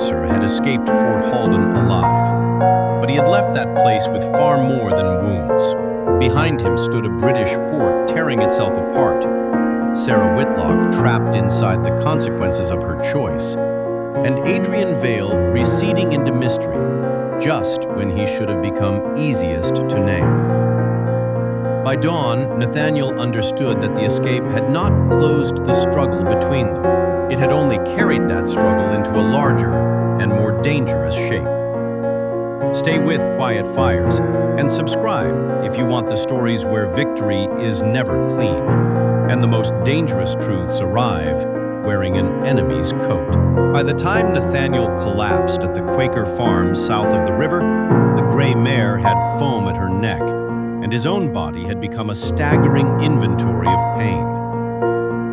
Mercer had escaped Fort Halden alive, but he had left that place with far more than wounds. Behind him stood a British fort tearing itself apart, Sarah Whitlock trapped inside the consequences of her choice, and Adrian Vale receding into mystery, just when he should have become easiest to name. By dawn, Nathaniel understood that the escape had not closed the struggle between them. It had only carried that struggle into a larger and more dangerous shape. Stay with Quiet Fires and subscribe if you want the stories where victory is never clean and the most dangerous truths arrive wearing an enemy's coat. By the time Nathaniel collapsed at the Quaker farm south of the river, the gray mare had foam at her neck, and his own body had become a staggering inventory of pain.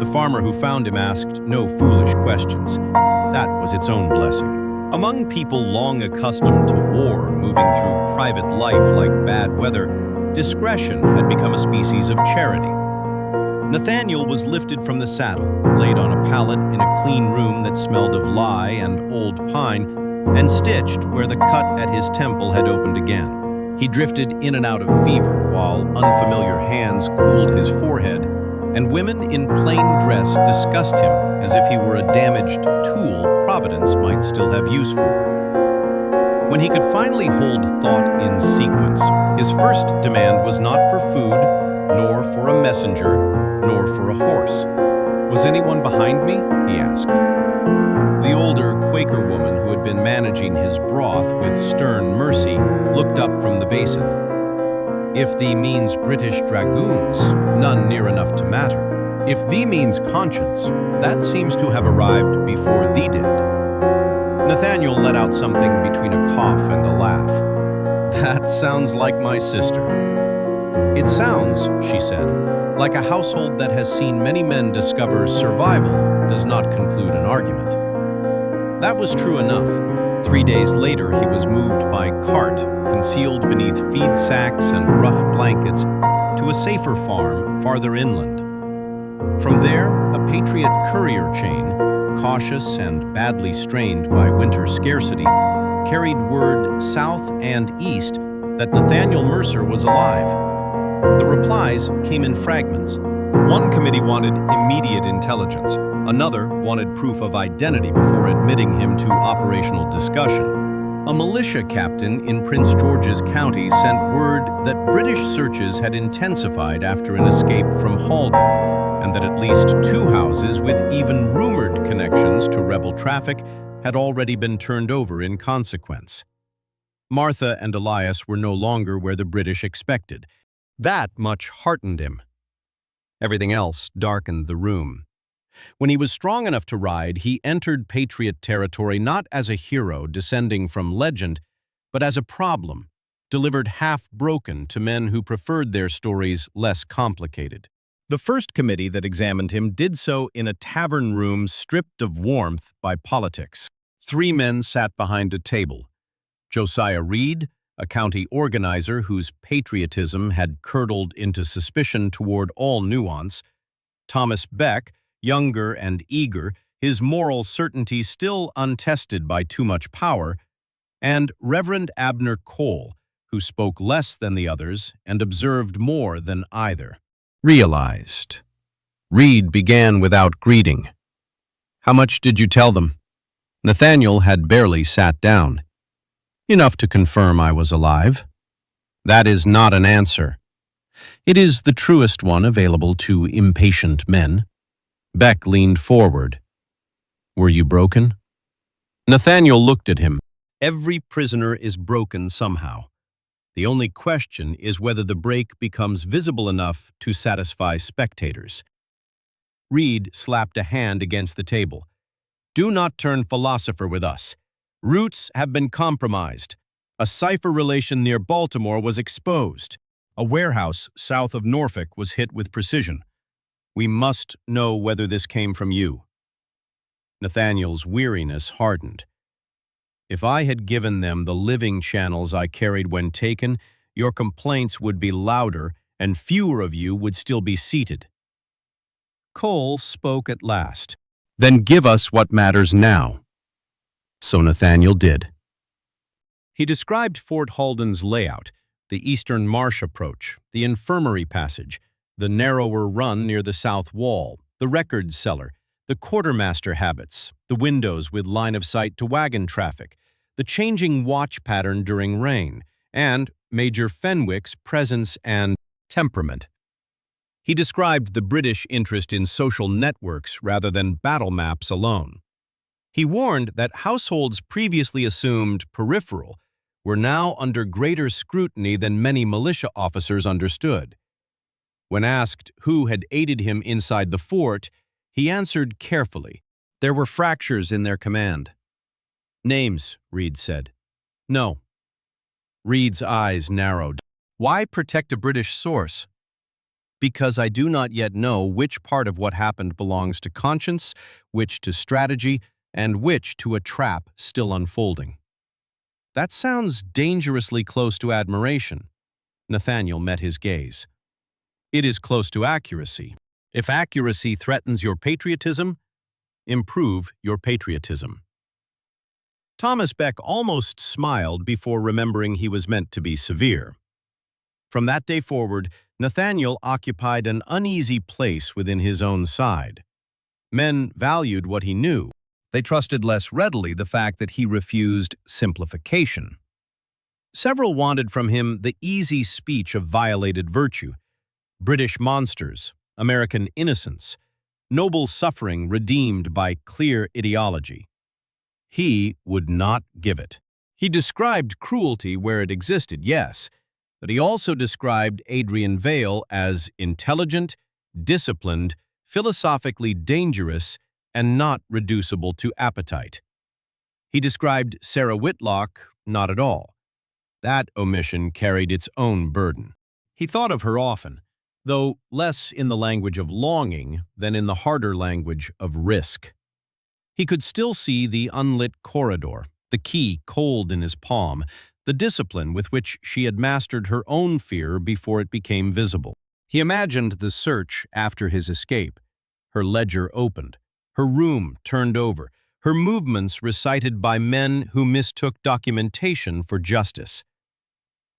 The farmer who found him asked no foolish questions. That was its own blessing. Among people long accustomed to war, moving through private life like bad weather, discretion had become a species of charity. Nathaniel was lifted from the saddle, laid on a pallet in a clean room that smelled of lye and old pine, and stitched where the cut at his temple had opened again. He drifted in and out of fever while unfamiliar hands cooled his forehead, and women in plain dress discussed him as if he were a damaged tool Providence might still have use for. When he could finally hold thought in sequence, his first demand was not for food, nor for a messenger, nor for a horse. "Was anyone behind me?" he asked. The older Quaker woman who had been managing his broth with stern mercy looked up from the basin. "If thee means British dragoons, none near enough to matter. If thee means conscience, that seems to have arrived before thee did." Nathaniel let out something between a cough and a laugh. "That sounds like my sister." "It sounds," she said, "like a household that has seen many men discover survival does not conclude an argument." That was true enough. 3 days later, he was moved by cart, concealed beneath feed sacks and rough blankets, to a safer farm farther inland. From there, a patriot courier chain, cautious and badly strained by winter scarcity, carried word south and east that Nathaniel Mercer was alive. The replies came in fragments. One committee wanted immediate intelligence. Another wanted proof of identity before admitting him to operational discussion. A militia captain in Prince George's County sent word that British searches had intensified after an escape from Halden, and that at least 2 houses with even rumored connections to rebel traffic had already been turned over in consequence. Martha and Elias were no longer where the British expected. That much heartened him. Everything else darkened the room. When he was strong enough to ride, he entered patriot territory not as a hero descending from legend, but as a problem, delivered half-broken to men who preferred their stories less complicated. The first committee that examined him did so in a tavern room stripped of warmth by politics. 3 men sat behind a table. Josiah Reed, a county organizer whose patriotism had curdled into suspicion toward all nuance; Thomas Beck, younger and eager, his moral certainty still untested by too much power; and Reverend Abner Cole, who spoke less than the others and observed more than either. Realized. Reed began without greeting. "How much did you tell them?" Nathaniel had barely sat down. "Enough to confirm I was alive." "That is not an answer." "It is the truest one available to impatient men." Beck leaned forward. "Were you broken?" Nathaniel looked at him. "Every prisoner is broken somehow. The only question is whether the break becomes visible enough to satisfy spectators." Reed slapped a hand against the table. "Do not turn philosopher with us. Roots have been compromised. A cipher relation near Baltimore was exposed. A warehouse south of Norfolk was hit with precision. We must know whether this came from you." Nathaniel's weariness hardened. "If I had given them the living channels I carried when taken, your complaints would be louder and fewer of you would still be seated." Cole spoke at last. "Then give us what matters now." So Nathaniel did. He described Fort Halden's layout, the eastern marsh approach, the infirmary passage, the narrower run near the south wall, the record cellar, the quartermaster habits, the windows with line of sight to wagon traffic, the changing watch pattern during rain, and Major Fenwick's presence and temperament. He described the British interest in social networks rather than battle maps alone. He warned that households previously assumed peripheral were now under greater scrutiny than many militia officers understood. When asked who had aided him inside the fort, he answered carefully. There were fractures in their command. Names, Reed said. No. Reed's eyes narrowed. Why protect a British source? Because I do not yet know which part of what happened belongs to conscience, which to strategy, and which to a trap still unfolding. That sounds dangerously close to admiration. Nathaniel met his gaze. It is close to accuracy. If accuracy threatens your patriotism, improve your patriotism. Thomas Beck almost smiled before remembering he was meant to be severe. From that day forward, Nathaniel occupied an uneasy place within his own side. Men valued what he knew. They trusted less readily the fact that he refused simplification. Several wanted from him the easy speech of violated virtue, British monsters, American innocence, noble suffering redeemed by clear ideology. He would not give it. He described cruelty where it existed, yes, but he also described Adrian Vale as intelligent, disciplined, philosophically dangerous, and not reducible to appetite. He described Sarah Whitlock not at all. That omission carried its own burden. He thought of her often, though less in the language of longing than in the harder language of risk. He could still see the unlit corridor, the key cold in his palm, the discipline with which she had mastered her own fear before it became visible. He imagined the search after his escape, her ledger opened, her room turned over, her movements recited by men who mistook documentation for justice.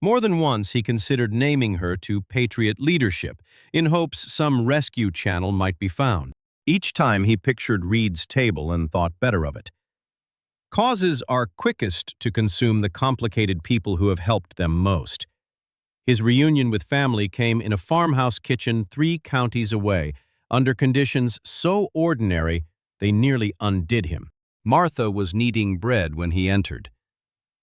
More than once he considered naming her to Patriot leadership, in hopes some rescue channel might be found. Each time he pictured Reed's table and thought better of it. Causes are quickest to consume the complicated people who have helped them most. His reunion with family came in a farmhouse kitchen 3 counties away, under conditions so ordinary they nearly undid him. Martha was kneading bread when he entered.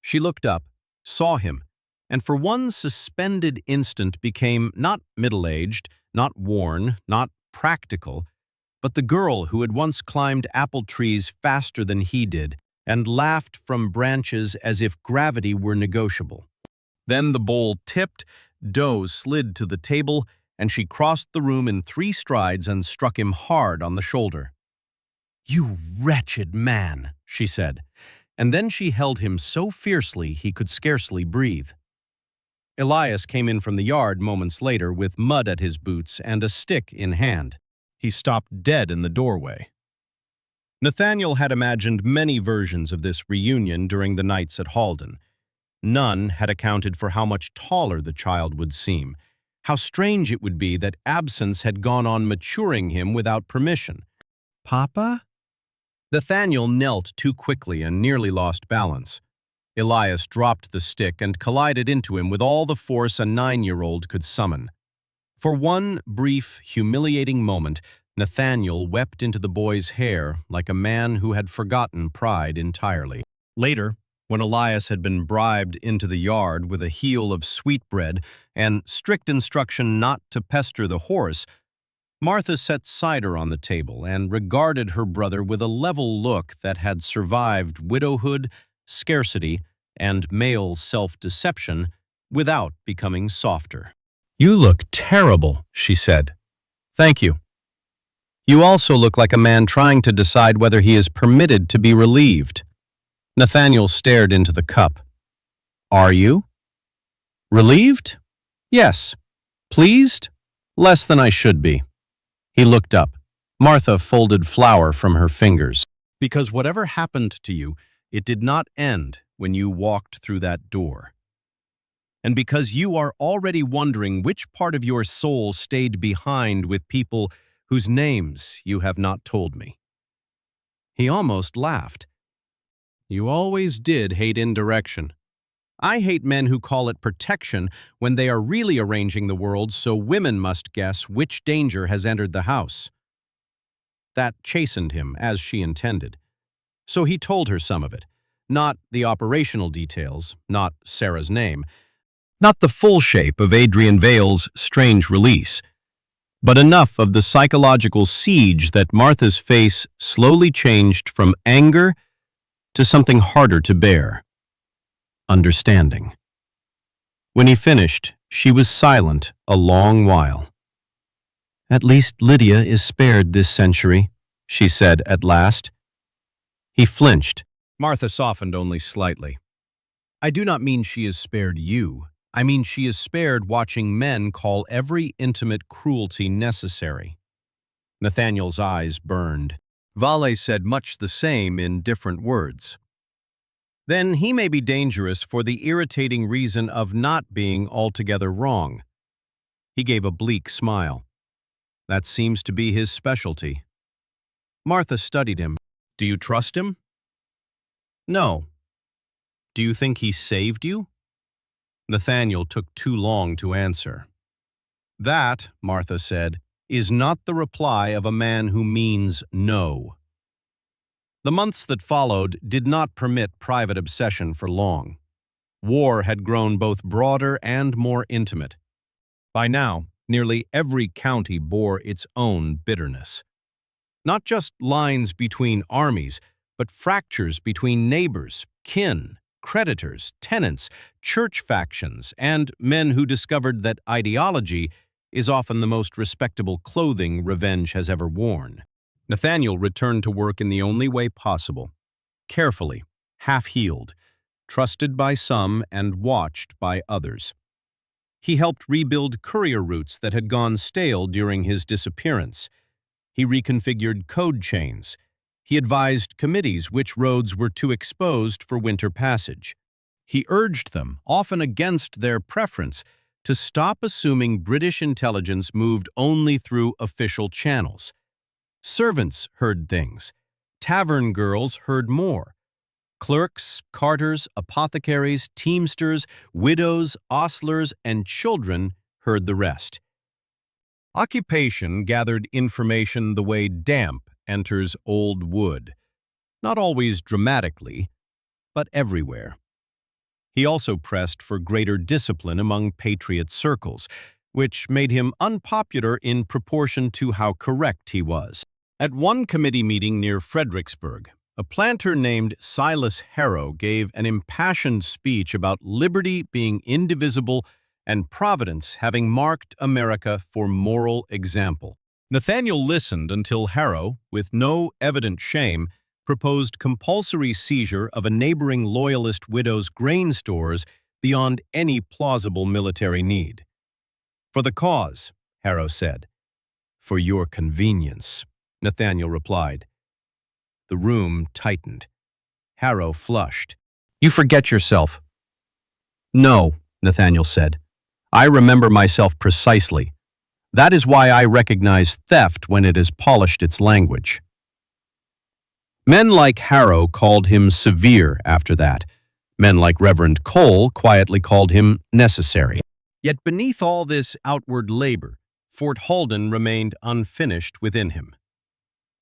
She looked up, saw him, and for one suspended instant became not middle-aged, not worn, not practical, but the girl who had once climbed apple trees faster than he did and laughed from branches as if gravity were negotiable. Then the bowl tipped, dough slid to the table, and she crossed the room in 3 strides and struck him hard on the shoulder. "You wretched man," she said, and then she held him so fiercely he could scarcely breathe. Elias came in from the yard moments later with mud at his boots and a stick in hand. He stopped dead in the doorway. Nathaniel had imagined many versions of this reunion during the nights at Halden. None had accounted for how much taller the child would seem, how strange it would be that absence had gone on maturing him without permission. "Papa?" Nathaniel knelt too quickly and nearly lost balance. Elias dropped the stick and collided into him with all the force a 9-year-old could summon. For one brief, humiliating moment, Nathaniel wept into the boy's hair like a man who had forgotten pride entirely. Later, when Elias had been bribed into the yard with a heel of sweetbread and strict instruction not to pester the horse, Martha set cider on the table and regarded her brother with a level look that had survived widowhood, scarcity, and male self-deception without becoming softer. "You look terrible," she said. "Thank you. You also look like a man trying to decide whether he is permitted to be relieved." Nathaniel stared into the cup. "Are you? Relieved? Yes. Pleased? Less than I should be." He looked up. Martha folded flour from her fingers. "Because whatever happened to you, It did not end when you walked through that door. And because you are already wondering which part of your soul stayed behind with people whose names you have not told me. He almost laughed. You always did hate indirection. I hate men who call it protection when they are really arranging the world so women must guess which danger has entered the house. That chastened him, as she intended. So he told her some of it. Not the operational details, not Sarah's name, not the full shape of Adrian Vale's strange release, but enough of the psychological siege that Martha's face slowly changed from anger to something harder to bear. Understanding. When he finished, she was silent a long while. At least Lydia is spared this century, she said at last. He flinched. Martha softened only slightly. I do not mean she is spared you. I mean she is spared watching men call every intimate cruelty necessary. Nathaniel's eyes burned. Vale said much the same in different words. Then he may be dangerous for the irritating reason of not being altogether wrong. He gave a bleak smile. That seems to be his specialty. Martha studied him. Do you trust him? No. Do you think he saved you? Nathaniel took too long to answer. That, Martha said, is not the reply of a man who means no. The months that followed did not permit private obsession for long. War had grown both broader and more intimate. By now, nearly every county bore its own bitterness. Not just lines between armies, but fractures between neighbors, kin, creditors, tenants, church factions, and men who discovered that ideology is often the most respectable clothing revenge has ever worn. Nathaniel returned to work in the only way possible, carefully, half-healed, trusted by some and watched by others. He helped rebuild courier routes that had gone stale during his disappearance. He reconfigured code chains. He advised committees which roads were too exposed for winter passage. He urged them, often against their preference, to stop assuming British intelligence moved only through official channels. Servants heard things. Tavern girls heard more. Clerks, carters, apothecaries, teamsters, widows, ostlers, and children heard the rest. Occupation gathered information the way damp enters old wood, not always dramatically, but everywhere. He also pressed for greater discipline among patriot circles, which made him unpopular in proportion to how correct he was. At one committee meeting near Fredericksburg, a planter named Silas Harrow gave an impassioned speech about liberty being indivisible and Providence having marked America for moral example. Nathaniel listened until Harrow, with no evident shame, proposed compulsory seizure of a neighboring Loyalist widow's grain stores beyond any plausible military need. For the cause, Harrow said. For your convenience, Nathaniel replied. The room tightened. Harrow flushed. You forget yourself. No, Nathaniel said. I remember myself precisely. That is why I recognize theft when it has polished its language. Men like Harrow called him severe after that. Men like Reverend Cole quietly called him necessary. Yet beneath all this outward labor, Fort Halden remained unfinished within him.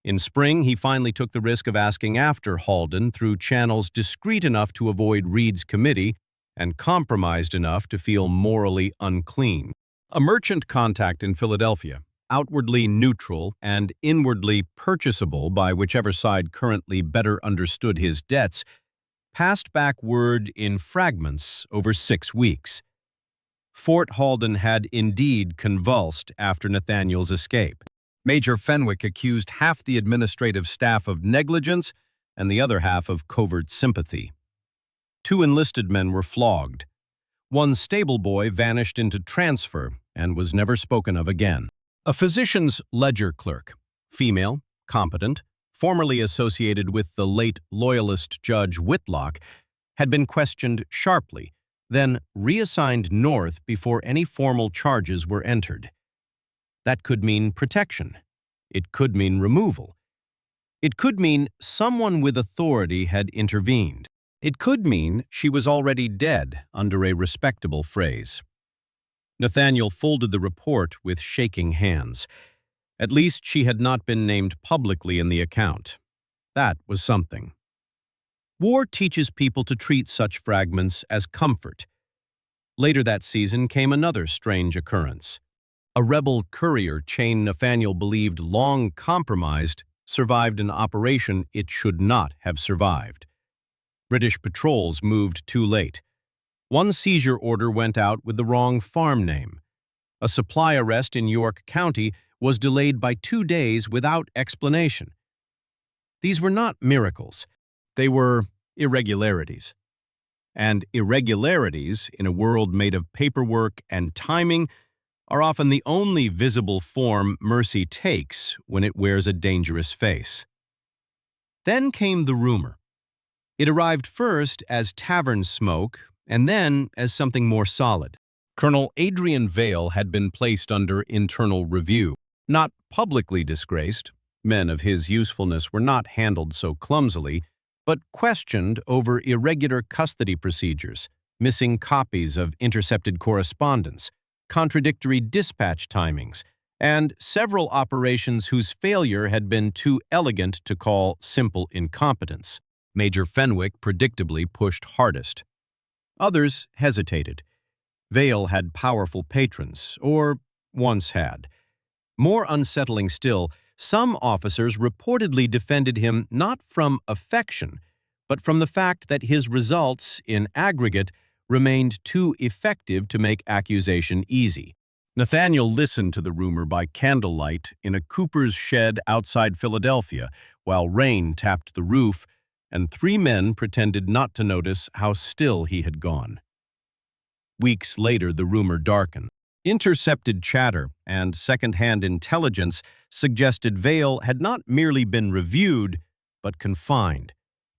In spring, he finally took the risk of asking after Halden through channels discreet enough to avoid Reed's committee and compromised enough to feel morally unclean. A merchant contact in Philadelphia, outwardly neutral and inwardly purchasable by whichever side currently better understood his debts, passed back word in fragments over 6 weeks. Fort Halden had indeed convulsed after Nathaniel's escape. Major Fenwick accused half the administrative staff of negligence and the other half of covert sympathy. 2 enlisted men were flogged. 1 stable boy vanished into transfer and was never spoken of again. A physician's ledger clerk, female, competent, formerly associated with the late Loyalist Judge Whitlock, had been questioned sharply, then reassigned north before any formal charges were entered. That could mean protection. It could mean removal. It could mean someone with authority had intervened. It could mean she was already dead under a respectable phrase. Nathaniel folded the report with shaking hands. At least she had not been named publicly in the account. That was something. War teaches people to treat such fragments as comfort. Later that season came another strange occurrence. A rebel courier chain Nathaniel believed long compromised survived an operation it should not have survived. British patrols moved too late. One seizure order went out with the wrong farm name. A supply arrest in York County was delayed by 2 days without explanation. These were not miracles. They were irregularities. And irregularities, in a world made of paperwork and timing, are often the only visible form mercy takes when it wears a dangerous face. Then came the rumor. It arrived first as tavern smoke, and then as something more solid. Colonel Adrian Vale had been placed under internal review. Not publicly disgraced, men of his usefulness were not handled so clumsily, but questioned over irregular custody procedures, missing copies of intercepted correspondence, contradictory dispatch timings, and several operations whose failure had been too elegant to call simple incompetence. Major Fenwick predictably pushed hardest. Others hesitated. Vale had powerful patrons, or once had. More unsettling still, some officers reportedly defended him not from affection, but from the fact that his results, in aggregate, remained too effective to make accusation easy. Nathaniel listened to the rumor by candlelight in a cooper's shed outside Philadelphia, while rain tapped the roof, and 3 men pretended not to notice how still he had gone. Weeks later, the rumor darkened. Intercepted chatter and second-hand intelligence suggested Vale had not merely been reviewed, but confined,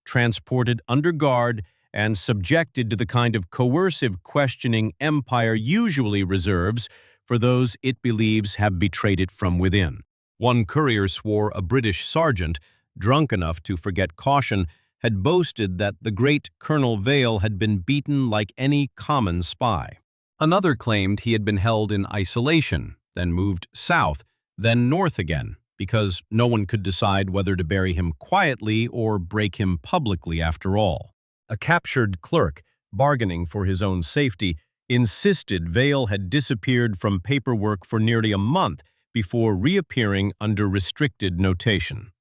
transported under guard, and subjected to the kind of coercive questioning empire usually reserves for those it believes have betrayed it from within. One courier swore a British sergeant, drunk enough to forget caution, had boasted that the great Colonel Vale had been beaten like any common spy. Another claimed he had been held in isolation, then moved south, then north again, because no one could decide whether to bury him quietly or break him publicly after all. A captured clerk, bargaining for his own safety, insisted Vale had disappeared from paperwork for nearly a month before reappearing under restricted notation.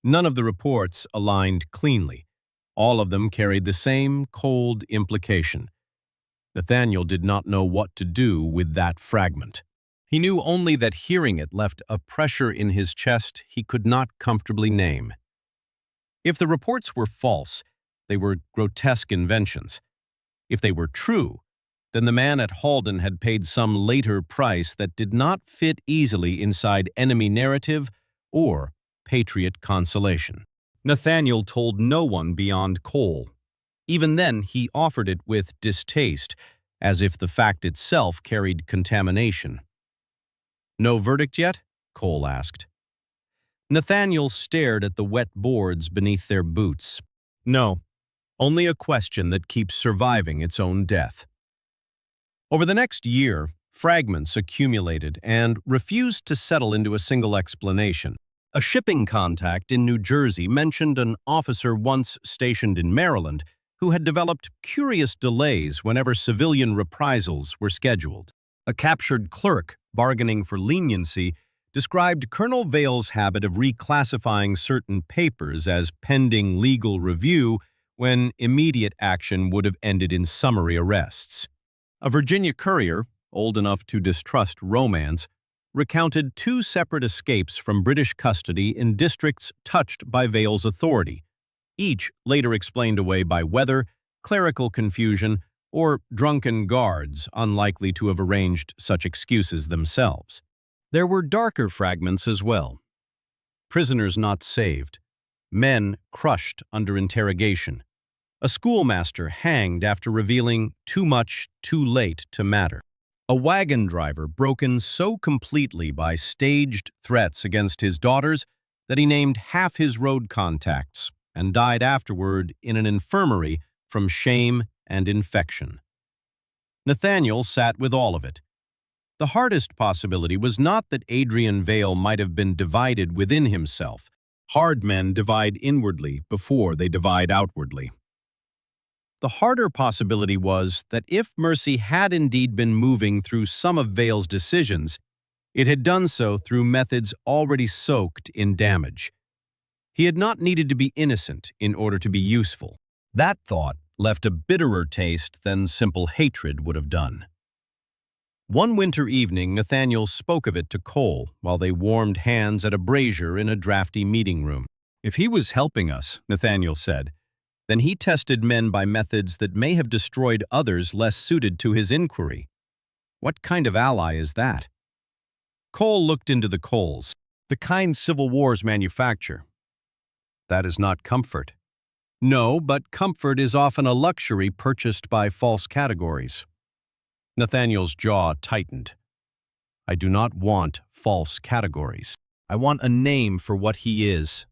None of the reports aligned cleanly. All of them carried the same cold implication. Nathaniel did not know what to do with that fragment. He knew only that hearing it left a pressure in his chest he could not comfortably name. If the reports were false, they were grotesque inventions. If they were true, then the man at Halden had paid some later price that did not fit easily inside enemy narrative or patriot consolation. Nathaniel told no one beyond Cole. Even then, he offered it with distaste, as if the fact itself carried contamination. "No verdict yet?" Cole asked. Nathaniel stared at the wet boards beneath their boots. "No, only a question that keeps surviving its own death." Over the next year, fragments accumulated and refused to settle into a single explanation. A shipping contact in New Jersey mentioned an officer once stationed in Maryland who had developed curious delays whenever civilian reprisals were scheduled. A captured clerk, bargaining for leniency, described Colonel Vale's habit of reclassifying certain papers as pending legal review when immediate action would have ended in summary arrests. A Virginia courier, old enough to distrust romance, recounted 2 separate escapes from British custody in districts touched by Vale's authority, each later explained away by weather, clerical confusion, or drunken guards unlikely to have arranged such excuses themselves. There were darker fragments as well. prisoners not saved, men crushed under interrogation, a schoolmaster hanged after revealing too much too late to matter, a wagon driver broken so completely by staged threats against his daughters that he named half his road contacts and died afterward in an infirmary from shame and infection. Nathaniel sat with all of it. The hardest possibility was not that Adrian Vale might have been divided within himself. Hard men divide inwardly before they divide outwardly. The harder possibility was that if Mercy had indeed been moving through some of Vale's decisions, it had done so through methods already soaked in damage. He had not needed to be innocent in order to be useful. That thought left a bitterer taste than simple hatred would have done. One winter evening, Nathaniel spoke of it to Cole while they warmed hands at a brazier in a drafty meeting room. If he was helping us, Nathaniel said, then he tested men by methods that may have destroyed others less suited to his inquiry. What kind of ally is that? Cole looked into the coals, the kind civil wars manufacture. That is not comfort. No, but comfort is often a luxury purchased by false categories. Nathaniel's jaw tightened. I do not want false categories. I want a name for what he is.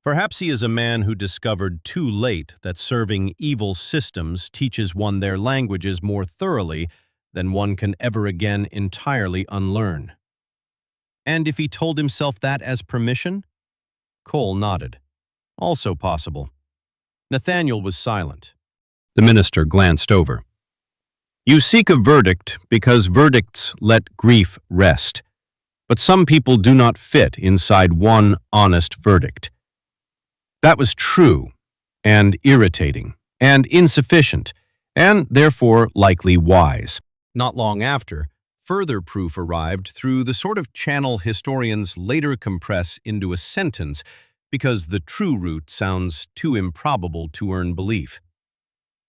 Perhaps he is a man who discovered too late that serving evil systems teaches one their languages more thoroughly than one can ever again entirely unlearn. And if he told himself that as permission? Cole nodded. Also possible. Nathaniel was silent. The minister glanced over. You seek a verdict because verdicts let grief rest. But some people do not fit inside one honest verdict. That was true, and irritating, and insufficient, and therefore likely wise. Not long after, further proof arrived through the sort of channel historians later compress into a sentence because the true route sounds too improbable to earn belief.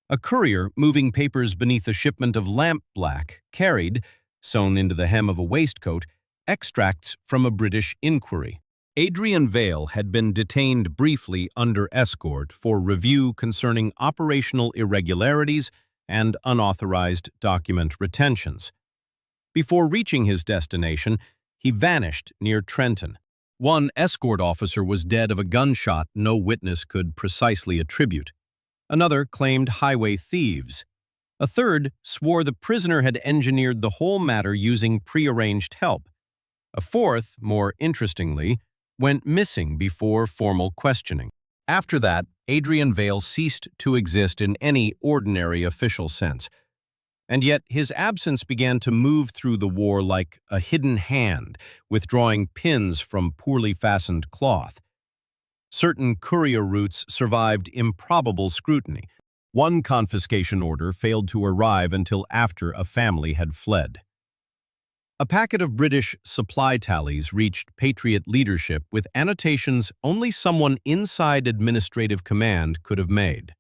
A courier moving papers beneath a shipment of lampblack carried, sewn into the hem of a waistcoat, extracts from a British inquiry. Adrian Vale had been detained briefly under escort for review concerning operational irregularities and unauthorized document retentions. Before reaching his destination, he vanished near Trenton. One escort officer was dead of a gunshot no witness could precisely attribute. Another claimed highway thieves. A third swore the prisoner had engineered the whole matter using prearranged help. A fourth, more interestingly, went missing before formal questioning. After that, Adrian Vale ceased to exist in any ordinary official sense. And yet his absence began to move through the war like a hidden hand, withdrawing pins from poorly fastened cloth. Certain courier routes survived improbable scrutiny. One confiscation order failed to arrive until after a family had fled. A packet of British supply tallies reached Patriot leadership with annotations only someone inside administrative command could have made.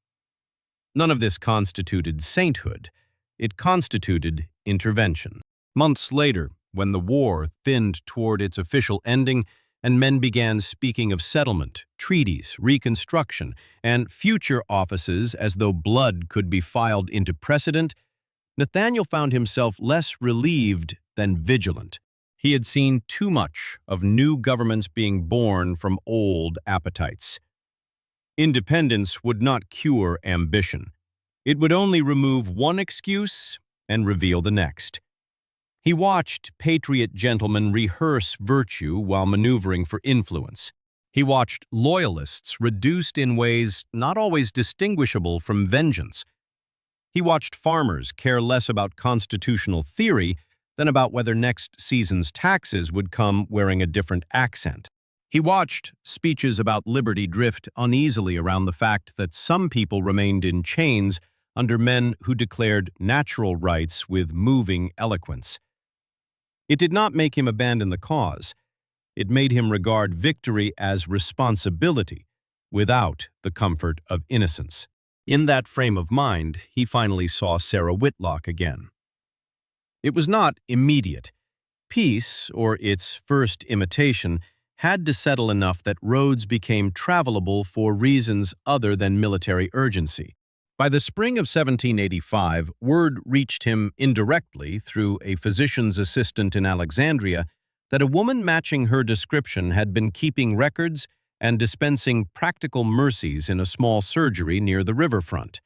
None of this constituted sainthood. It constituted intervention. Months later, when the war thinned toward its official ending and men began speaking of settlement, treaties, reconstruction, and future offices as though blood could be filed into precedent, Nathaniel found himself less relieved than vigilant. He had seen too much of new governments being born from old appetites. Independence would not cure ambition. It would only remove one excuse and reveal the next. He watched patriot gentlemen rehearse virtue while maneuvering for influence. He watched loyalists reduced in ways not always distinguishable from vengeance. He watched farmers care less about constitutional theory than about whether next season's taxes would come wearing a different accent. He watched speeches about liberty drift uneasily around the fact that some people remained in chains under men who declared natural rights with moving eloquence. It did not make him abandon the cause. It made him regard victory as responsibility, without the comfort of innocence. In that frame of mind, he finally saw Sarah Whitlock again. It was not immediate. Peace, or its first imitation, had to settle enough that roads became travelable for reasons other than military urgency. By the spring of 1785, word reached him indirectly through a physician's assistant in Alexandria that a woman matching her description had been keeping records and dispensing practical mercies in a small surgery near the riverfront.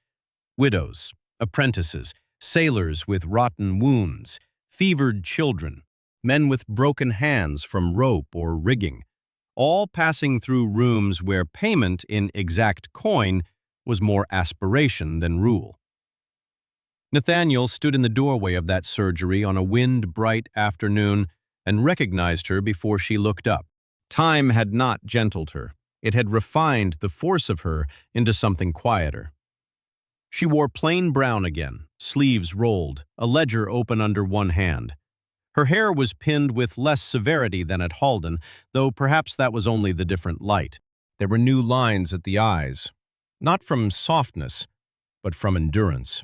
Widows, apprentices, sailors with rotten wounds, fevered children, men with broken hands from rope or rigging, all passing through rooms where payment in exact coin was more aspiration than rule. Nathaniel stood in the doorway of that surgery on a wind-bright afternoon and recognized her before she looked up. Time had not gentled her. It had refined the force of her into something quieter. She wore plain brown again, sleeves rolled, a ledger open under one hand. Her hair was pinned with less severity than at Halden, though perhaps that was only the different light. There were new lines at the eyes, not from softness, but from endurance.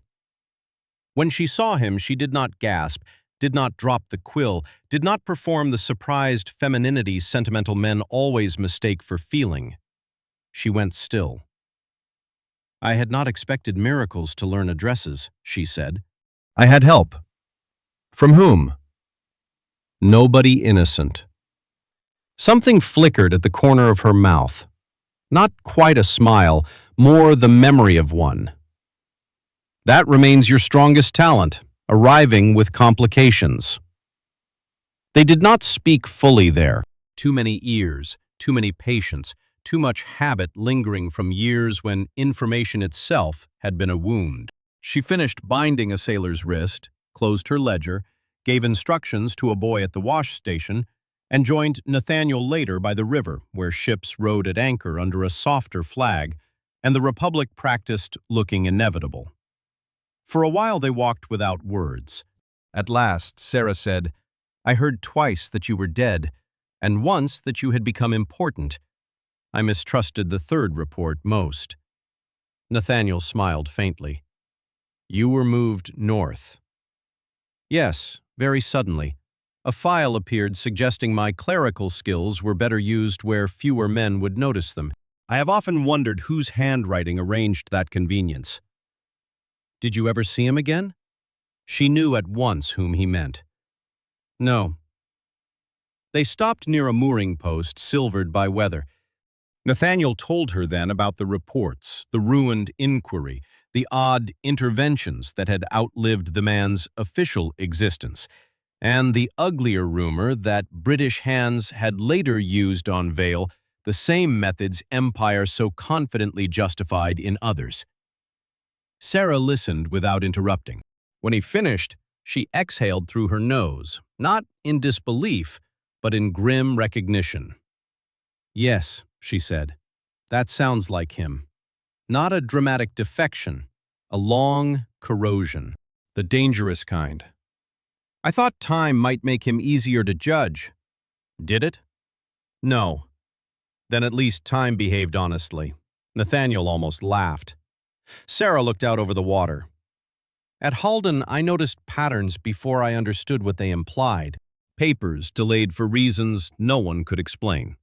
When she saw him, she did not gasp, did not drop the quill, did not perform the surprised femininity sentimental men always mistake for feeling. She went still. "I had not expected miracles to learn addresses," she said. "I had help." "From whom?" "Nobody innocent." Something flickered at the corner of her mouth. Not quite a smile, more the memory of one. "That remains your strongest talent, arriving with complications." They did not speak fully there. Too many ears, too many patients, too much habit lingering from years when information itself had been a wound. She finished binding a sailor's wrist, closed her ledger, gave instructions to a boy at the wash station, and joined Nathaniel later by the river, where ships rode at anchor under a softer flag, and the Republic practiced looking inevitable. For a while they walked without words. At last, Sarah said, "I heard twice that you were dead, and once that you had become important. I mistrusted the third report most." Nathaniel smiled faintly. "You were moved north." "Yes, very suddenly. A file appeared suggesting my clerical skills were better used where fewer men would notice them. I have often wondered whose handwriting arranged that convenience." "Did you ever see him again?" She knew at once whom he meant. "No." They stopped near a mooring post silvered by weather. Nathaniel told her then about the reports, the ruined inquiry, the odd interventions that had outlived the man's official existence, and the uglier rumor that British hands had later used on Vale the same methods empire so confidently justified in others. Sarah listened without interrupting. When he finished, she exhaled through her nose, not in disbelief, but in grim recognition. "Yes," she said, "that sounds like him. Not a dramatic defection, a long corrosion, the dangerous kind. I thought time might make him easier to judge." "Did it?" "No." "Then at least time behaved honestly." Nathaniel almost laughed. Sarah looked out over the water. "At Halden, I noticed patterns before I understood what they implied. Papers delayed for reasons no one could explain.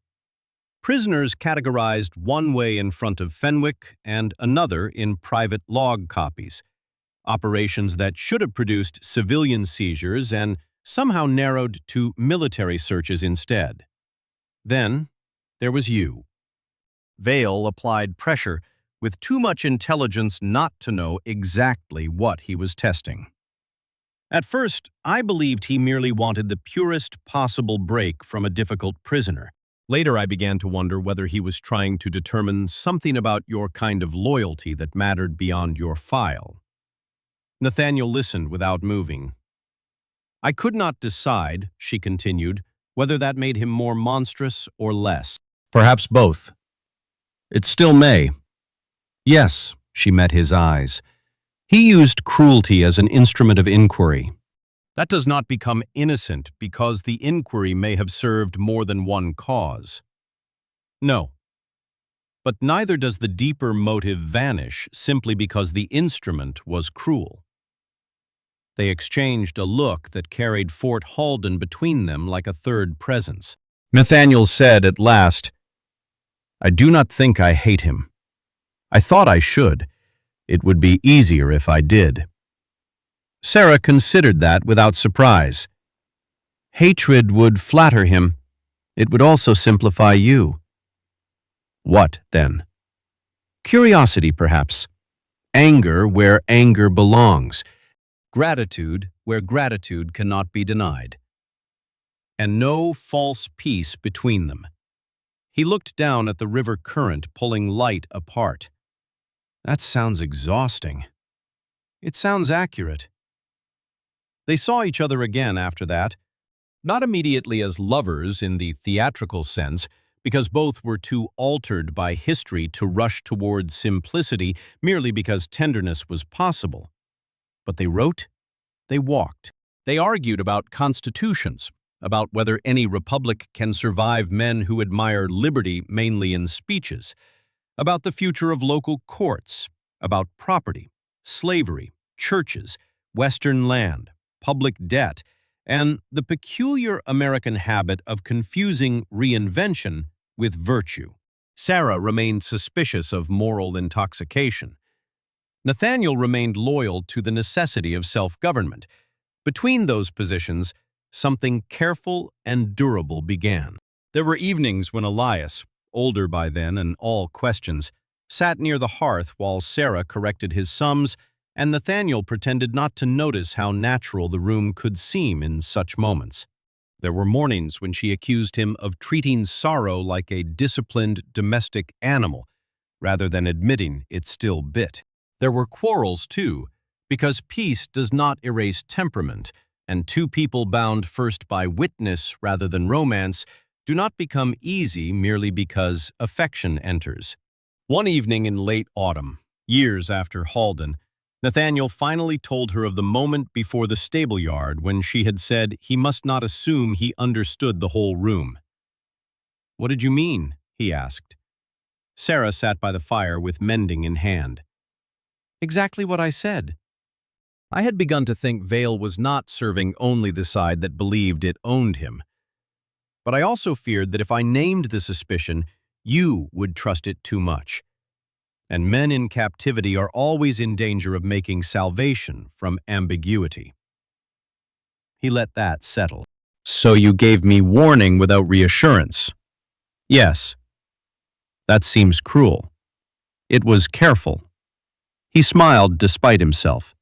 Prisoners categorized one way in front of Fenwick and another in private log copies. Operations that should have produced civilian seizures and somehow narrowed to military searches instead. Then there was you." Vale applied pressure with too much intelligence not to know exactly what he was testing. "At first, I believed he merely wanted the purest possible break from a difficult prisoner. Later, I began to wonder whether he was trying to determine something about your kind of loyalty that mattered beyond your file." Nathaniel listened without moving. "I could not decide," she continued, "whether that made him more monstrous or less. Perhaps both. It still may." "Yes," she met his eyes. "He used cruelty as an instrument of inquiry. That does not become innocent because the inquiry may have served more than one cause." "No. But neither does the deeper motive vanish simply because the instrument was cruel." They exchanged a look that carried Fort Halden between them like a third presence. Nathaniel said at last, "I do not think I hate him. I thought I should. It would be easier if I did." Sarah considered that without surprise. Hatred would flatter him. It would also simplify you. What, then? Curiosity, perhaps. Anger where anger belongs. Gratitude where gratitude cannot be denied. And no false peace between them. He looked down at the river current pulling light apart. That sounds exhausting. It sounds accurate. They saw each other again after that, not immediately as lovers in the theatrical sense, because both were too altered by history to rush toward simplicity merely because tenderness was possible. But they wrote, they walked. They argued about constitutions, about whether any republic can survive men who admire liberty mainly in speeches, about the future of local courts, about property, slavery, churches, Western land, public debt, and the peculiar American habit of confusing reinvention with virtue. Sarah remained suspicious of moral intoxication. Nathaniel remained loyal to the necessity of self-government. Between those positions, something careful and durable began. There were evenings when Elias, older by then and all questions, sat near the hearth while Sarah corrected his sums, and Nathaniel pretended not to notice how natural the room could seem in such moments. There were mornings when she accused him of treating sorrow like a disciplined domestic animal, rather than admitting it still bit. There were quarrels, too, because peace does not erase temperament, and two people bound first by witness rather than romance do not become easy merely because affection enters. One evening in late autumn, years after Halden, Nathaniel finally told her of the moment before the stable yard when she had said he must not assume he understood the whole room. "What did you mean?" he asked. Sarah sat by the fire with mending in hand. "Exactly what I said." I had begun to think Vale was not serving only the side that believed it owned him. But I also feared that if I named the suspicion, you would trust it too much. And men in captivity are always in danger of making salvation from ambiguity. He let that settle. "So you gave me warning without reassurance?" "Yes." "That seems cruel." "It was careful." He smiled despite himself.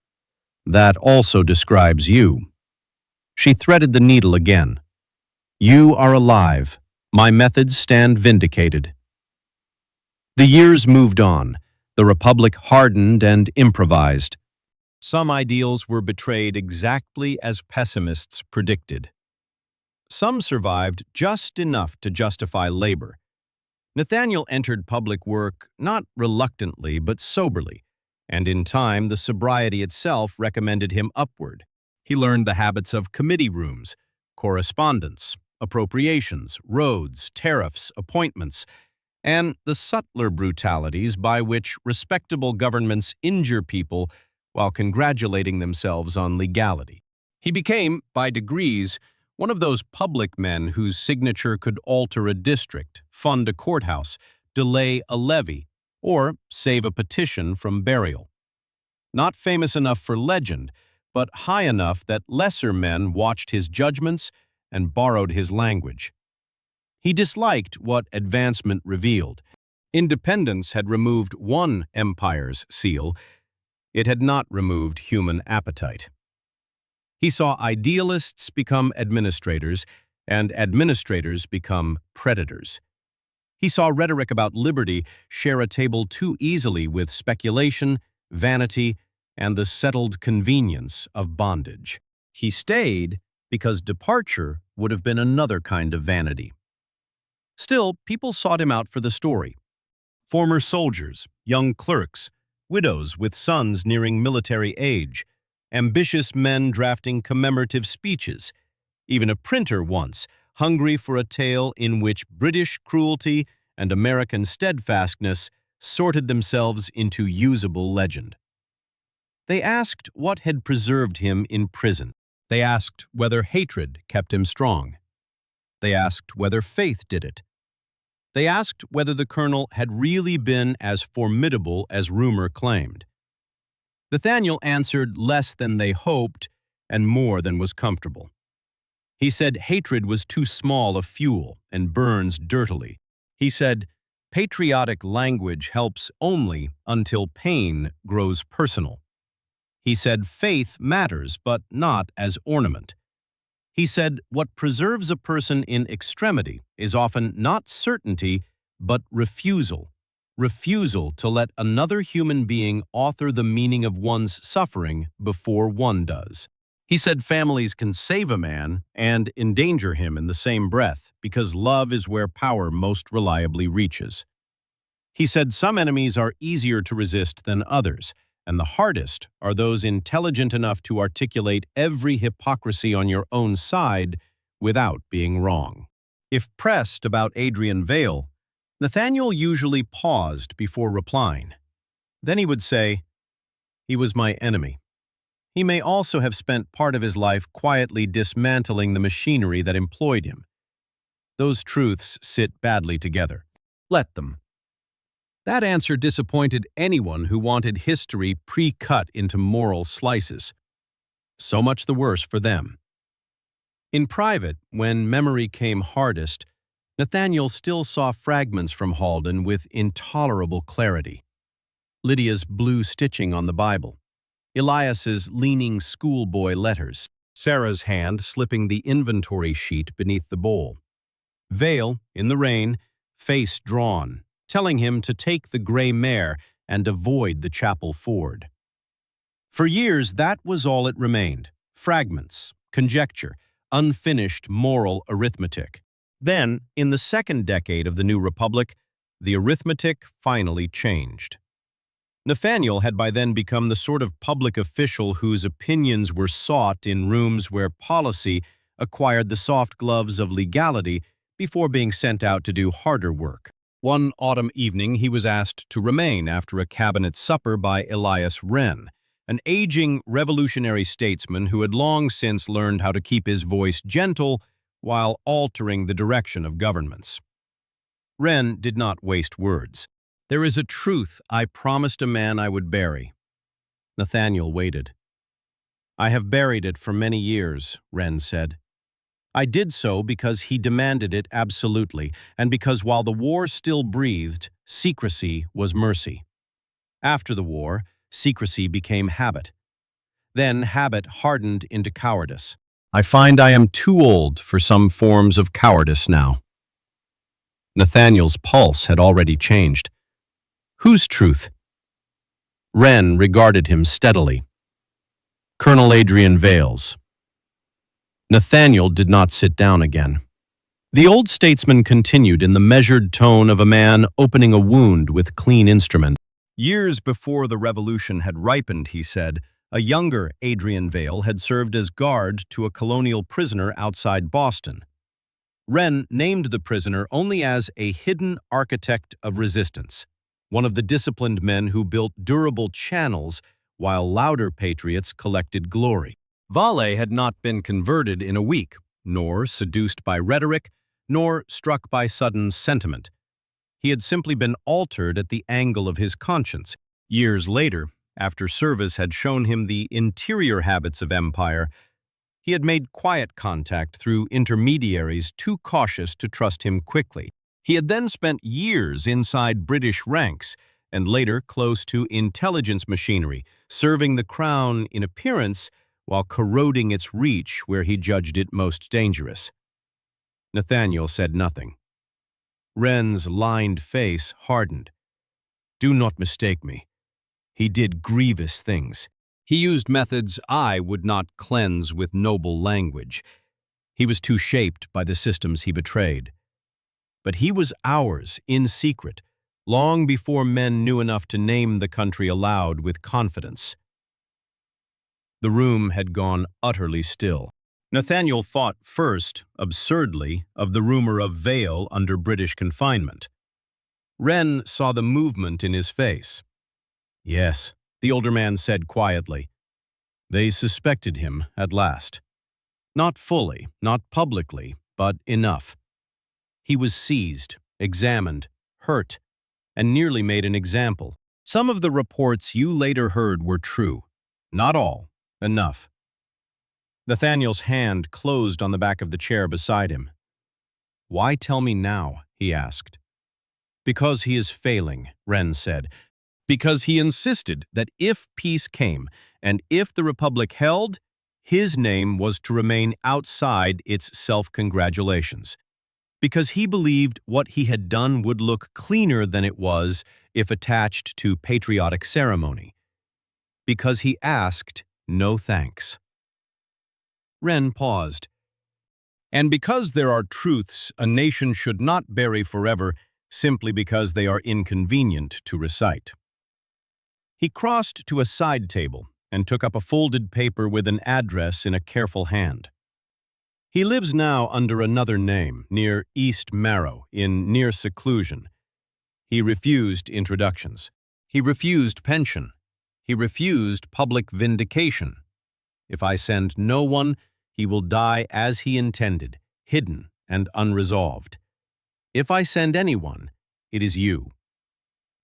"That also describes you." She threaded the needle again. "You are alive. My methods stand vindicated." The years moved on. The Republic hardened and improvised. Some ideals were betrayed exactly as pessimists predicted. Some survived just enough to justify labor. Nathaniel entered public work not reluctantly but soberly, and in time the sobriety itself recommended him upward. He learned the habits of committee rooms, correspondence, appropriations, roads, tariffs, appointments, and the subtler brutalities by which respectable governments injure people while congratulating themselves on legality. He became, by degrees, one of those public men whose signature could alter a district, fund a courthouse, delay a levy, or save a petition from burial. Not famous enough for legend, but high enough that lesser men watched his judgments and borrowed his language. He disliked what advancement revealed. Independence had removed one empire's seal. It had not removed human appetite. He saw idealists become administrators and administrators become predators. He saw rhetoric about liberty share a table too easily with speculation, vanity, and the settled convenience of bondage. He stayed because departure would have been another kind of vanity. Still, people sought him out for the story. Former soldiers, young clerks, widows with sons nearing military age, ambitious men drafting commemorative speeches, even a printer once, hungry for a tale in which British cruelty and American steadfastness sorted themselves into usable legend. They asked what had preserved him in prison. They asked whether hatred kept him strong. They asked whether faith did it. They asked whether the colonel had really been as formidable as rumor claimed. Nathaniel answered less than they hoped and more than was comfortable. He said hatred was too small a fuel and burns dirtily. He said, patriotic language helps only until pain grows personal. He said faith matters, but not as ornament. He said what preserves a person in extremity is often not certainty, but refusal. Refusal to let another human being author the meaning of one's suffering before one does. He said families can save a man and endanger him in the same breath because love is where power most reliably reaches. He said some enemies are easier to resist than others, and the hardest are those intelligent enough to articulate every hypocrisy on your own side without being wrong. If pressed about Adrian Vale, Nathaniel usually paused before replying. Then he would say, "He was my enemy. He may also have spent part of his life quietly dismantling the machinery that employed him. Those truths sit badly together. Let them." That answer disappointed anyone who wanted history pre-cut into moral slices. So much the worse for them. In private, when memory came hardest, Nathaniel still saw fragments from Halden with intolerable clarity. Lydia's blue stitching on the Bible, Elias's leaning schoolboy letters, Sarah's hand slipping the inventory sheet beneath the bowl. Vale, in the rain, face drawn, telling him to take the gray mare and avoid the chapel ford. For years, that was all it remained: fragments, conjecture, unfinished moral arithmetic. Then, in the second decade of the New Republic, the arithmetic finally changed. Nathaniel had by then become the sort of public official whose opinions were sought in rooms where policy acquired the soft gloves of legality before being sent out to do harder work. One autumn evening, he was asked to remain after a cabinet supper by Elias Wren, an aging revolutionary statesman who had long since learned how to keep his voice gentle while altering the direction of governments. Wren did not waste words. "There is a truth I promised a man I would bury." Nathaniel waited. "I have buried it for many years," Wren said. "I did so because he demanded it absolutely, and because while the war still breathed, secrecy was mercy. After the war, secrecy became habit. Then habit hardened into cowardice. I find I am too old for some forms of cowardice now." Nathaniel's pulse had already changed. "Whose truth?" Wren regarded him steadily. "Colonel Adrian Vale's." Nathaniel did not sit down again. The old statesman continued in the measured tone of a man opening a wound with clean instrument. "Years before the revolution had ripened," he said, "a younger Adrian Vale had served as guard to a colonial prisoner outside Boston. Wren named the prisoner only as a hidden architect of resistance, one of the disciplined men who built durable channels while louder patriots collected glory. Vale had not been converted in a week, nor seduced by rhetoric, nor struck by sudden sentiment. He had simply been altered at the angle of his conscience. Years later, after service had shown him the interior habits of empire, he had made quiet contact through intermediaries too cautious to trust him quickly. He had then spent years inside British ranks and later close to intelligence machinery, serving the crown in appearance while corroding its reach where he judged it most dangerous. Nathaniel said nothing. Wren's lined face hardened. "Do not mistake me. He did grievous things. He used methods I would not cleanse with noble language. He was too shaped by the systems he betrayed. But he was ours in secret, long before men knew enough to name the country aloud with confidence." The room had gone utterly still. Nathaniel thought first, absurdly, of the rumor of Vale under British confinement. Wren saw the movement in his face. "Yes," the older man said quietly. "They suspected him at last. Not fully, not publicly, but enough. He was seized, examined, hurt, and nearly made an example. Some of the reports you later heard were true. Not all. Enough. Nathaniel's hand closed on the back of the chair beside him. "Why tell me now?" he asked. "Because he is failing," Wren said. "Because he insisted that if peace came, and if the Republic held, his name was to remain outside its self-congratulations. Because he believed what he had done would look cleaner than it was if attached to patriotic ceremony. Because he asked no thanks." Wren paused. "And because there are truths a nation should not bury forever simply because they are inconvenient to recite." He crossed to a side table and took up a folded paper with an address in a careful hand. "He lives now under another name, near East Marrow, in near seclusion. He refused introductions. He refused pension. He refused public vindication. If I send no one, he will die as he intended, hidden and unresolved. If I send anyone, it is you."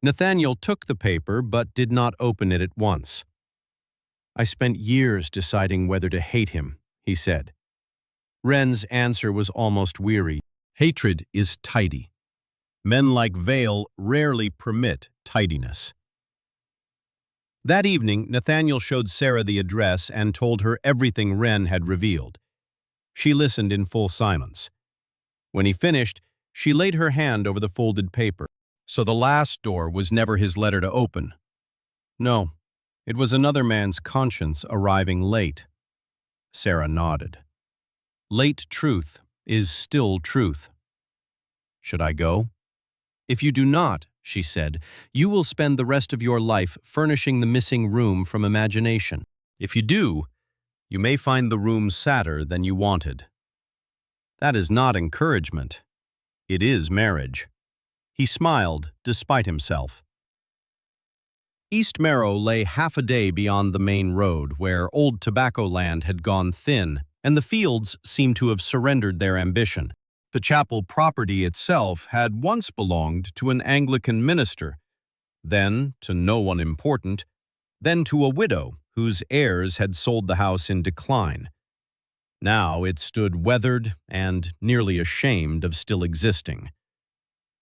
Nathaniel took the paper but did not open it at once. "I spent years deciding whether to hate him," he said. Wren's answer was almost weary. "Hatred is tidy. Men like Vale rarely permit tidiness." That evening, Nathaniel showed Sarah the address and told her everything Wren had revealed. She listened in full silence. When he finished, she laid her hand over the folded paper. "So the last door was never his letter to open?" "No, it was another man's conscience arriving late." Sarah nodded. "Late truth is still truth." "Should I go?" "If you do not," she said, "you will spend the rest of your life furnishing the missing room from imagination. If you do, you may find the room sadder than you wanted." "That is not encouragement. It is marriage." He smiled, despite himself. East Marrow lay half a day beyond the main road, where old tobacco land had gone thin, and the fields seemed to have surrendered their ambition. The chapel property itself had once belonged to an Anglican minister, then to no one important, then to a widow whose heirs had sold the house in decline. Now it stood weathered and nearly ashamed of still existing.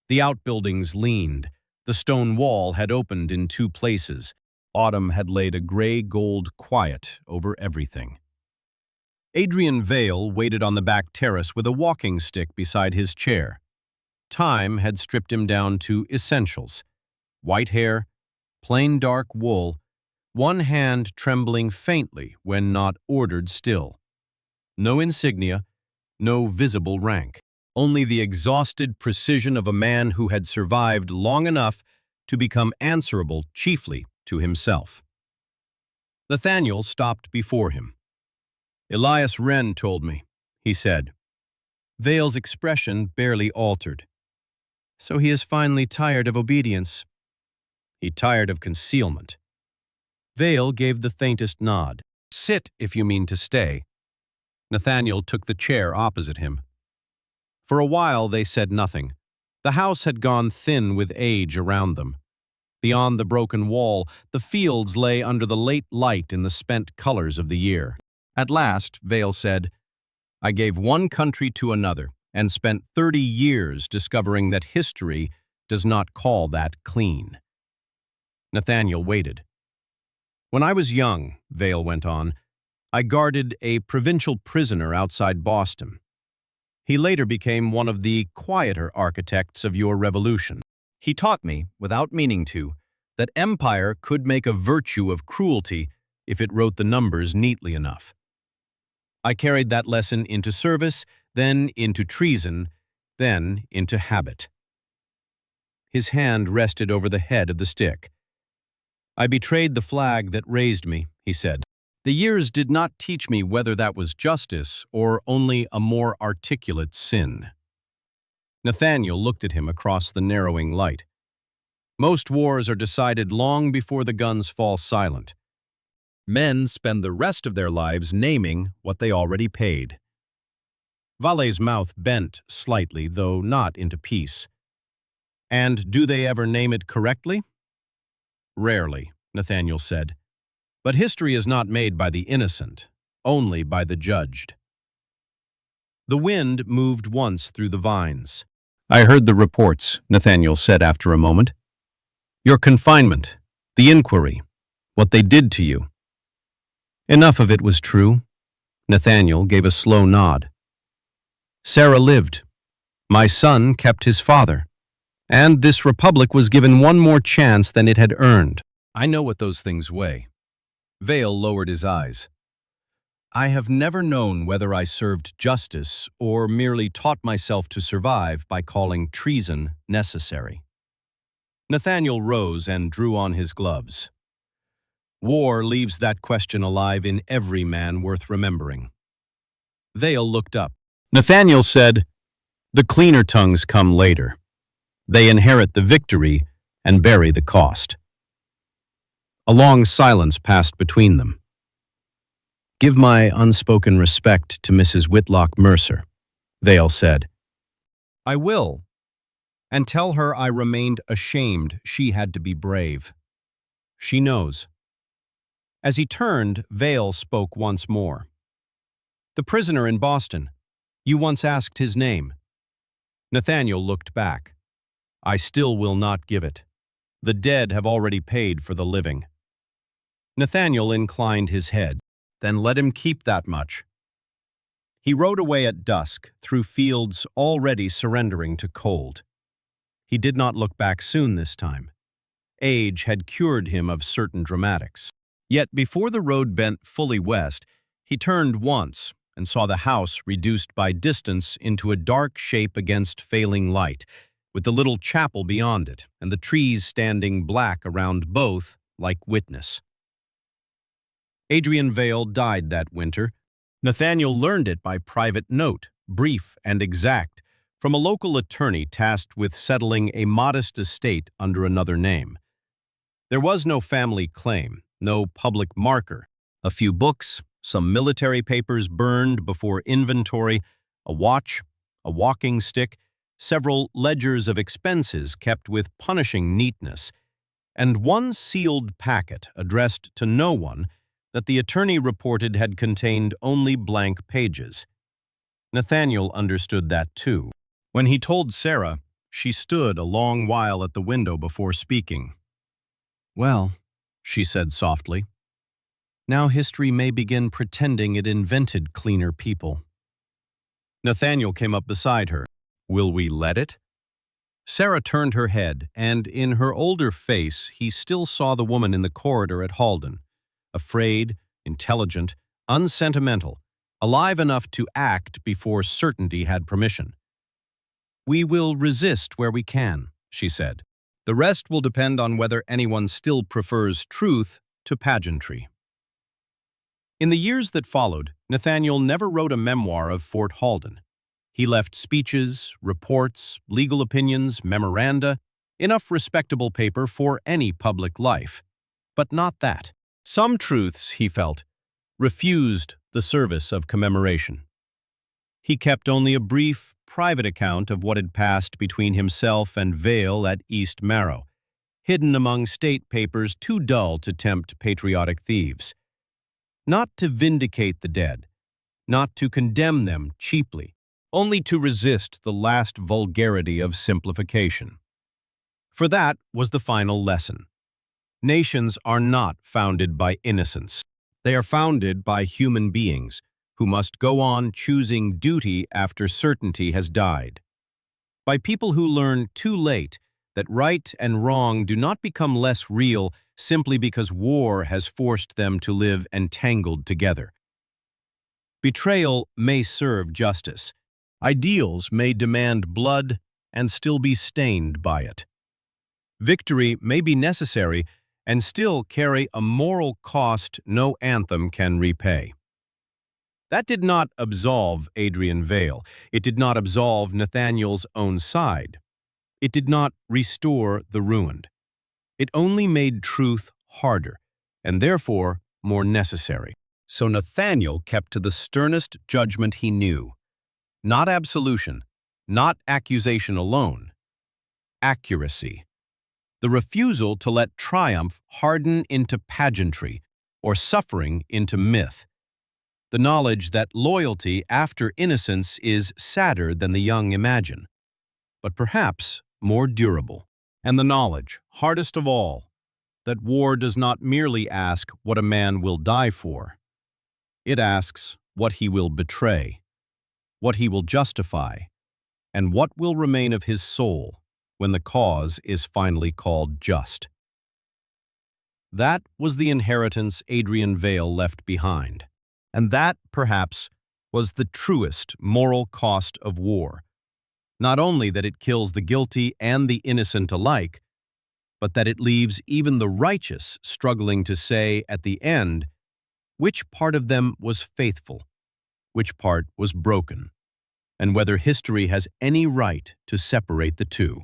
The outbuildings leaned. The stone wall had opened in two places. Autumn had laid a gray-gold quiet over everything. Adrian Vale waited on the back terrace with a walking stick beside his chair. Time had stripped him down to essentials: white hair, plain dark wool, one hand trembling faintly when not ordered still. No insignia, no visible rank. Only the exhausted precision of a man who had survived long enough to become answerable chiefly to himself. Nathaniel stopped before him. "Elias Wren told me," he said. Vale's expression barely altered. "So he is finally tired of obedience." "He tired of concealment." Vale gave the faintest nod. "Sit if you mean to stay." Nathaniel took the chair opposite him. For a while they said nothing. The house had gone thin with age around them. Beyond the broken wall, the fields lay under the late light in the spent colors of the year. At last, Vale said, "I gave one country to another and spent 30 years discovering that history does not call that clean." Nathaniel waited. "When I was young," Vale went on, "I guarded a provincial prisoner outside Boston. He later became one of the quieter architects of your revolution. He taught me, without meaning to, that empire could make a virtue of cruelty if it wrote the numbers neatly enough. I carried that lesson into service, then into treason, then into habit." His hand rested over the head of the stick. "I betrayed the flag that raised me," he said. "The years did not teach me whether that was justice or only a more articulate sin." Nathaniel looked at him across the narrowing light. "Most wars are decided long before the guns fall silent. Men spend the rest of their lives naming what they already paid." Vale's mouth bent slightly, though not into peace. And do they ever name it correctly? Rarely, Nathaniel said. But history is not made by the innocent, only by the judged. The wind moved once through the vines. I heard the reports, Nathaniel said after a moment. Your confinement, the inquiry, what they did to you. Enough of it was true. Nathaniel gave a slow nod. Sarah lived. My son kept his father. And this republic was given one more chance than it had earned. I know what those things weigh. Vale lowered his eyes. I have never known whether I served justice or merely taught myself to survive by calling treason necessary. Nathaniel rose and drew on his gloves. War leaves that question alive in every man worth remembering. Vale looked up. Nathaniel said, "The cleaner tongues come later. They inherit the victory and bury the cost." A long silence passed between them. "Give my unspoken respect to Mrs. Whitlock Mercer," Vale said. "I will, and tell her I remained ashamed she had to be brave. She knows." As he turned, Vale spoke once more. "The prisoner in Boston. You once asked his name." Nathaniel looked back. "I still will not give it. The dead have already paid for the living." Nathaniel inclined his head. "Then let him keep that much." He rode away at dusk, through fields already surrendering to cold. He did not look back soon this time. Age had cured him of certain dramatics. Yet before the road bent fully west, he turned once and saw the house reduced by distance into a dark shape against failing light, with the little chapel beyond it and the trees standing black around both like witness. Adrian Vale died that winter. Nathaniel learned it by private note, brief and exact, from a local attorney tasked with settling a modest estate under another name. There was no family claim, no public marker. A few books, some military papers burned before inventory, a watch, a walking stick, several ledgers of expenses kept with punishing neatness, and one sealed packet addressed to no one that the attorney reported had contained only blank pages. Nathaniel understood that too. When he told Sarah, she stood a long while at the window before speaking. "Well," she said softly, "now history may begin pretending it invented cleaner people." Nathaniel came up beside her. "Will we let it?" Sarah turned her head, and in her older face he still saw the woman in the corridor at Halden, afraid, intelligent, unsentimental, alive enough to act before certainty had permission. "We will resist where we can," she said. "The rest will depend on whether anyone still prefers truth to pageantry." In the years that followed, Nathaniel never wrote a memoir of Fort Halden. He left speeches, reports, legal opinions, memoranda, enough respectable paper for any public life. But not that. Some truths, he felt, refused the service of commemoration. He kept only a brief, private account of what had passed between himself and Vale at East Marrow, hidden among state papers too dull to tempt patriotic thieves. Not to vindicate the dead, not to condemn them cheaply, only to resist the last vulgarity of simplification. For that was the final lesson. Nations are not founded by innocence. They are founded by human beings who must go on choosing duty after certainty has died. By people who learn too late that right and wrong do not become less real simply because war has forced them to live entangled together. Betrayal may serve justice. Ideals may demand blood and still be stained by it. Victory may be necessary and still carry a moral cost no anthem can repay. That did not absolve Adrian Vale. It did not absolve Nathaniel's own side. It did not restore the ruined. It only made truth harder, and therefore more necessary. So Nathaniel kept to the sternest judgment he knew. Not absolution, not accusation alone. Accuracy. The refusal to let triumph harden into pageantry or suffering into myth. The knowledge that loyalty after innocence is sadder than the young imagine, but perhaps more durable. And the knowledge, hardest of all, that war does not merely ask what a man will die for. It asks what he will betray, what he will justify, and what will remain of his soul when the cause is finally called just. That was the inheritance Adrian Vale left behind. And that, perhaps, was the truest moral cost of war. Not only that it kills the guilty and the innocent alike, but that it leaves even the righteous struggling to say at the end which part of them was faithful, which part was broken, and whether history has any right to separate the two.